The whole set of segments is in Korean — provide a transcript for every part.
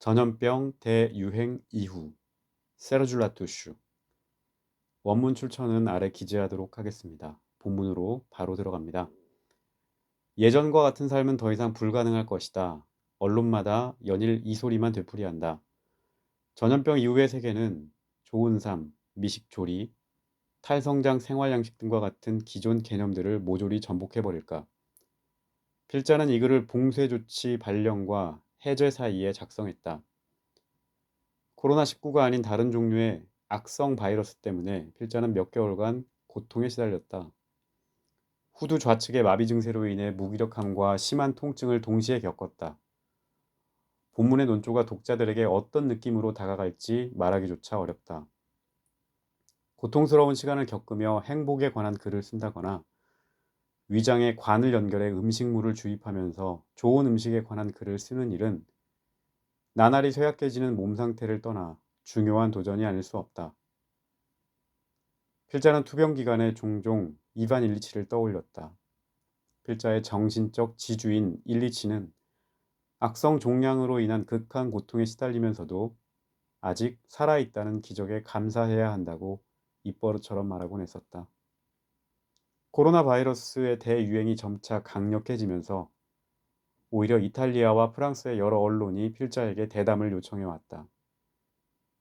전염병 대유행 이후 세르줄라투슈. 원문 출처는 아래 기재하도록 하겠습니다. 본문으로 바로 들어갑니다. 예전과 같은 삶은 더 이상 불가능할 것이다. 언론마다 연일 이 소리만 되풀이한다. 전염병 이후의 세계는 좋은 삶, 미식조리, 탈성장 생활 양식 등과 같은 기존 개념들을 모조리 전복해버릴까. 필자는 이 글을 봉쇄조치 발령과 해제 사이에 작성했다. 코로나19가 아닌 다른 종류의 악성 바이러스 때문에 필자는 몇 개월간 고통에 시달렸다. 후두 좌측의 마비 증세로 인해 무기력함과 심한 통증을 동시에 겪었다. 본문의 논조가 독자들에게 어떤 느낌으로 다가갈지 말하기조차 어렵다. 고통스러운 시간을 겪으며 행복에 관한 글을 쓴다거나 위장에 관을 연결해 음식물을 주입하면서 좋은 음식에 관한 글을 쓰는 일은 나날이 쇠약해지는 몸 상태를 떠나 중요한 도전이 아닐 수 없다. 필자는 투병 기간에 종종 이반 일리치를 떠올렸다. 필자의 정신적 지주인 일리치는 악성 종양으로 인한 극한 고통에 시달리면서도 아직 살아있다는 기적에 감사해야 한다고 입버릇처럼 말하곤 했었다. 코로나 바이러스의 대유행이 점차 강력해지면서 오히려 이탈리아와 프랑스의 여러 언론이 필자에게 대담을 요청해왔다.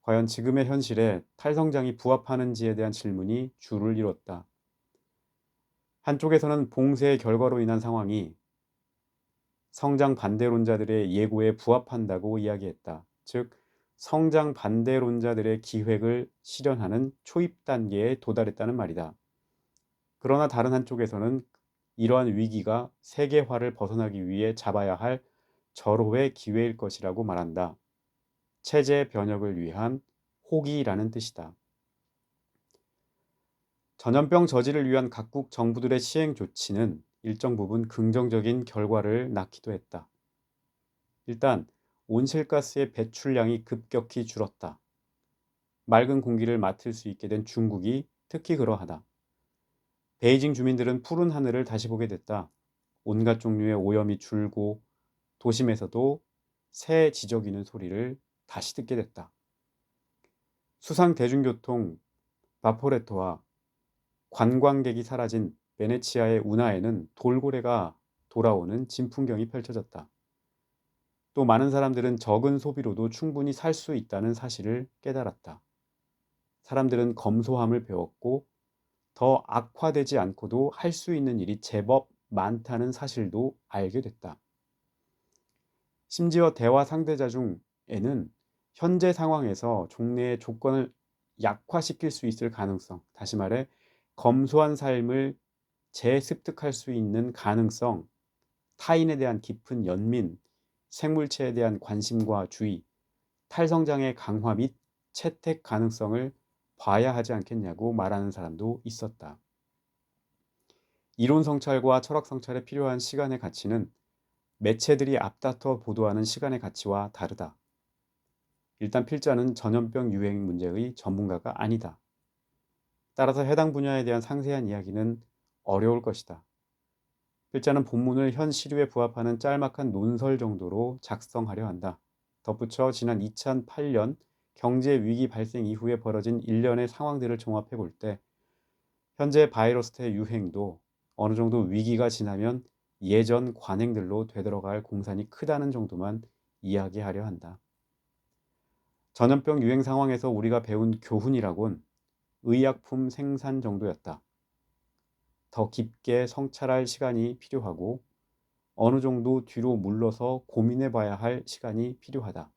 과연 지금의 현실에 탈성장이 부합하는지에 대한 질문이 줄을 이뤘다. 한쪽에서는 봉쇄의 결과로 인한 상황이 성장 반대론자들의 예고에 부합한다고 이야기했다. 즉, 성장 반대론자들의 기획을 실현하는 초입 단계에 도달했다는 말이다. 그러나 다른 한쪽에서는 이러한 위기가 세계화를 벗어나기 위해 잡아야 할 절호의 기회일 것이라고 말한다. 체제 변혁을 위한 호기라는 뜻이다. 전염병 저지를 위한 각국 정부들의 시행 조치는 일정 부분 긍정적인 결과를 낳기도 했다. 일단 온실가스의 배출량이 급격히 줄었다. 맑은 공기를 맡을 수 있게 된 중국이 특히 그러하다. 베이징 주민들은 푸른 하늘을 다시 보게 됐다. 온갖 종류의 오염이 줄고 도심에서도 새 지저귀는 소리를 다시 듣게 됐다. 수상 대중교통 바포레토와 관광객이 사라진 베네치아의 운하에는 돌고래가 돌아오는 진풍경이 펼쳐졌다. 또 많은 사람들은 적은 소비로도 충분히 살 수 있다는 사실을 깨달았다. 사람들은 검소함을 배웠고 더 악화되지 않고도 할 수 있는 일이 제법 많다는 사실도 알게 됐다. 심지어 대화 상대자 중에는 현재 상황에서 종래의 조건을 약화시킬 수 있을 가능성, 다시 말해 검소한 삶을 재습득할 수 있는 가능성, 타인에 대한 깊은 연민, 생물체에 대한 관심과 주의, 탈성장의 강화 및 채택 가능성을 봐야 하지 않겠냐고 말하는 사람도 있었다. 이론 성찰과 철학 성찰에 필요한 시간의 가치는 매체들이 앞다퉈 보도하는 시간의 가치와 다르다. 일단 필자는 전염병 유행 문제의 전문가가 아니다. 따라서 해당 분야에 대한 상세한 이야기는 어려울 것이다. 필자는 본문을 현 시류에 부합하는 짤막한 논설 정도로 작성하려 한다. 덧붙여 지난 2008년 경제 위기 발생 이후에 벌어진 일련의 상황들을 종합해 볼 때 현재 바이러스 대유행도 어느 정도 위기가 지나면 예전 관행들로 되돌아갈 공산이 크다는 정도만 이야기하려 한다. 전염병 유행 상황에서 우리가 배운 교훈이라곤 의약품 생산 정도였다. 더 깊게 성찰할 시간이 필요하고 어느 정도 뒤로 물러서 고민해 봐야 할 시간이 필요하다.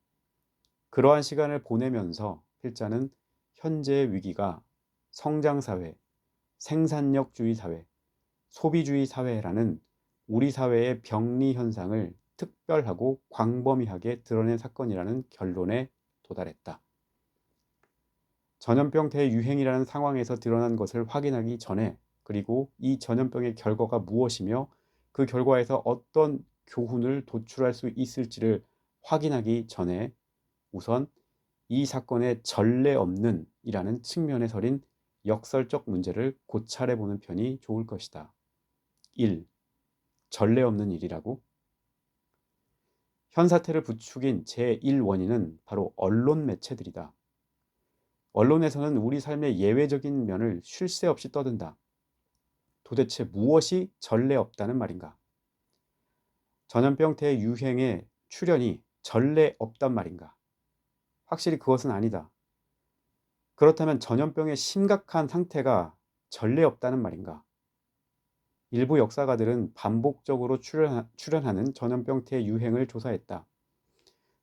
그러한 시간을 보내면서 필자는 현재의 위기가 성장사회, 생산력주의 사회, 소비주의 사회라는 우리 사회의 병리 현상을 특별하고 광범위하게 드러낸 사건이라는 결론에 도달했다. 전염병 대유행이라는 상황에서 드러난 것을 확인하기 전에 그리고 이 전염병의 결과가 무엇이며 그 결과에서 어떤 교훈을 도출할 수 있을지를 확인하기 전에 우선 이 사건의 전례 없는 이라는 측면에 서린 역설적 문제를 고찰해 보는 편이 좋을 것이다. 1. 전례 없는 일이라고? 현 사태를 부추긴 제1원인은 바로 언론 매체들이다. 언론에서는 우리 삶의 예외적인 면을 쉴 새 없이 떠든다. 도대체 무엇이 전례 없다는 말인가? 전염병 대유행의 출현이 전례 없단 말인가? 확실히 그것은 아니다. 그렇다면 전염병의 심각한 상태가 전례 없다는 말인가? 일부 역사가들은 반복적으로 출현하는 전염병 대유행을 조사했다.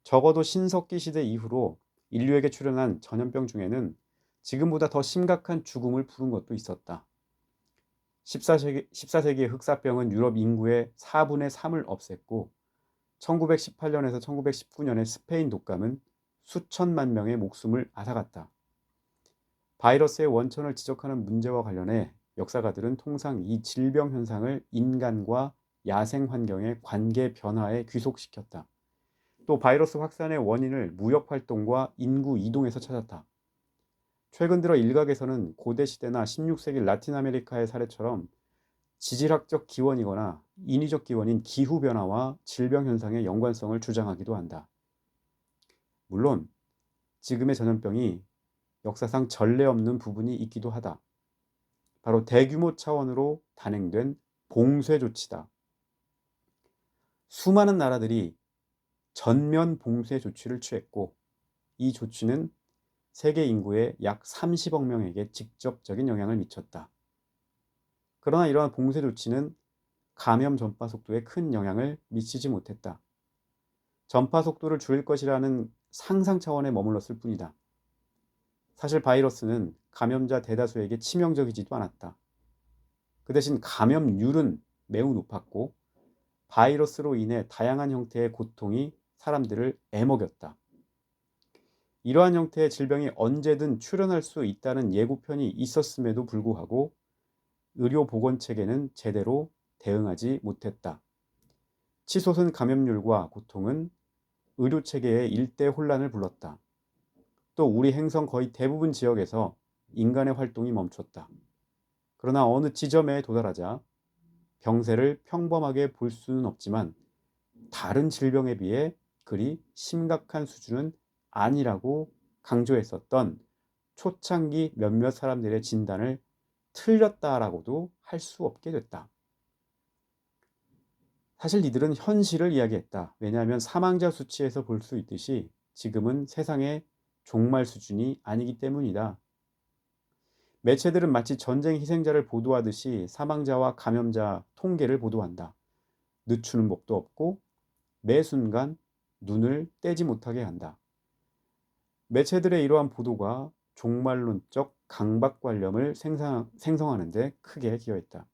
적어도 신석기 시대 이후로 인류에게 출현한 전염병 중에는 지금보다 더 심각한 죽음을 부른 것도 있었다. 14세기의 흑사병은 유럽 인구의 4분의 3을 없앴고 1918년에서 1919년의 스페인 독감은 수천만 명의 목숨을 앗아갔다. 바이러스의 원천을 지적하는 문제와 관련해 역사가들은 통상 이 질병 현상을 인간과 야생 환경의 관계 변화에 귀속시켰다. 또 바이러스 확산의 원인을 무역 활동과 인구 이동에서 찾았다. 최근 들어 일각에서는 고대 시대나 16세기 라틴 아메리카의 사례처럼 지질학적 기원이거나 인위적 기원인 기후변화와 질병 현상의 연관성을 주장하기도 한다. 물론 지금의 전염병이 역사상 전례 없는 부분이 있기도 하다. 바로 대규모 차원으로 단행된 봉쇄 조치다. 수많은 나라들이 전면 봉쇄 조치를 취했고 이 조치는 세계 인구의 약 30억 명에게 직접적인 영향을 미쳤다. 그러나 이러한 봉쇄 조치는 감염 전파 속도에 큰 영향을 미치지 못했다. 전파 속도를 줄일 것이라는 상상 차원에 머물렀을 뿐이다. 사실 바이러스는 감염자 대다수에게 치명적이지도 않았다. 그 대신 감염률은 매우 높았고 바이러스로 인해 다양한 형태의 고통이 사람들을 애먹였다. 이러한 형태의 질병이 언제든 출현할 수 있다는 예고편이 있었음에도 불구하고 의료보건체계는 제대로 대응하지 못했다. 치솟은 감염률과 고통은 의료체계에 일대 혼란을 불렀다. 또 우리 행성 거의 대부분 지역에서 인간의 활동이 멈췄다. 그러나 어느 지점에 도달하자 병세를 평범하게 볼 수는 없지만 다른 질병에 비해 그리 심각한 수준은 아니라고 강조했었던 초창기 몇몇 사람들의 진단을 틀렸다라고도 할 수 없게 됐다. 사실 이들은 현실을 이야기했다. 왜냐하면 사망자 수치에서 볼 수 있듯이 지금은 세상의 종말 수준이 아니기 때문이다. 매체들은 마치 전쟁 희생자를 보도하듯이 사망자와 감염자 통계를 보도한다. 늦추는 법도 없고 매 순간 눈을 떼지 못하게 한다. 매체들의 이러한 보도가 종말론적 강박관념을 생성하는 데 크게 기여했다.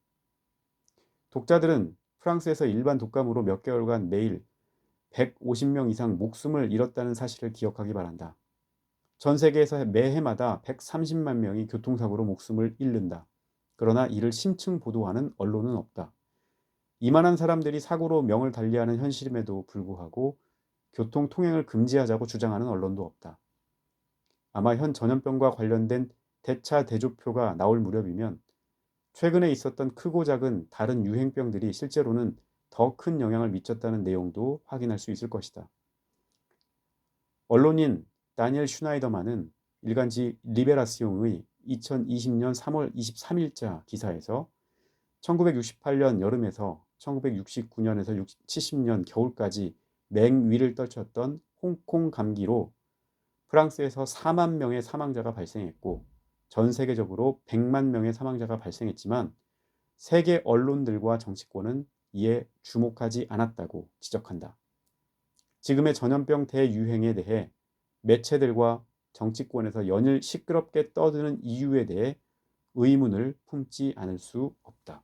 독자들은 프랑스에서 일반 독감으로 몇 개월간 매일 150명 이상 목숨을 잃었다는 사실을 기억하기 바란다. 전 세계에서 매해마다 130만 명이 교통사고로 목숨을 잃는다. 그러나 이를 심층 보도하는 언론은 없다. 이만한 사람들이 사고로 명을 달리하는 현실임에도 불구하고 교통 통행을 금지하자고 주장하는 언론도 없다. 아마 현 전염병과 관련된 대차 대조표가 나올 무렵이면 최근에 있었던 크고 작은 다른 유행병들이 실제로는 더 큰 영향을 미쳤다는 내용도 확인할 수 있을 것이다. 언론인 다니엘 슈나이더만은 일간지 리베라시옹의 2020년 3월 23일자 기사에서 1968년 여름에서 1969년에서 70년 겨울까지 맹위를 떨쳤던 홍콩 감기로 프랑스에서 4만 명의 사망자가 발생했고 전 세계적으로 100만 명의 사망자가 발생했지만 세계 언론들과 정치권은 이에 주목하지 않았다고 지적한다. 지금의 전염병 대유행에 대해 매체들과 정치권에서 연일 시끄럽게 떠드는 이유에 대해 의문을 품지 않을 수 없다.